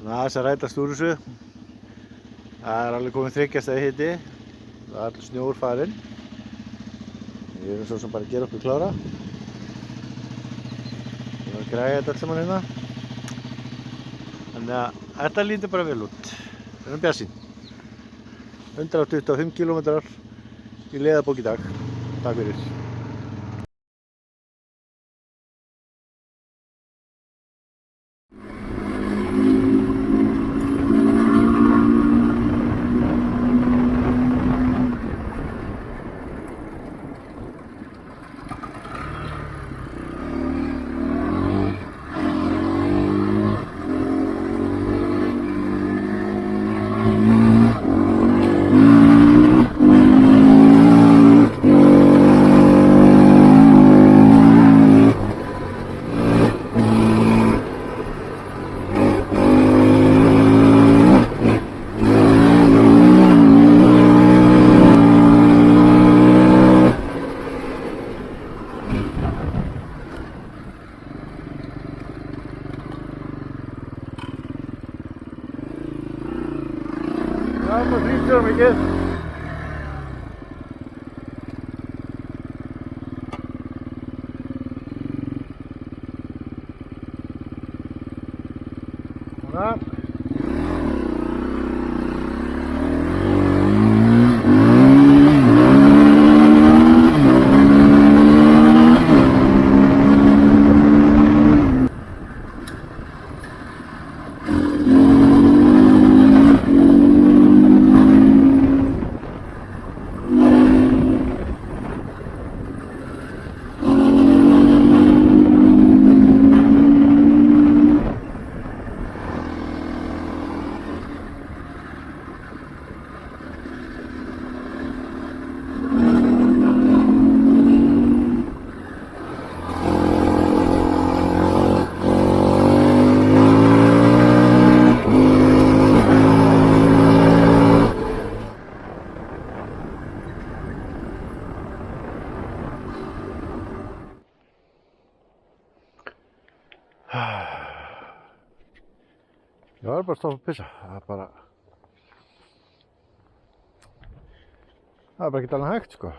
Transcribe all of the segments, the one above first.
Aðeins að rætast úr þessu. Það alveg komið 3 stiga hiti. Það allur snjór farinn. Við erum svo sem bara að gera okkur klára. Við erum að græja þetta allt saman hérna. Þannig að þetta lítur bara vel út. Við erum bjartsýn. 125 km í leiðabók í dag. Takk fyrir. Það er bara 30 mikið. Svona. Ég var bara að stoppa að pissa. Það er bara ekki alveg hægt, sko.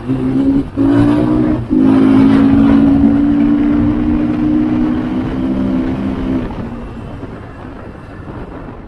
Þetta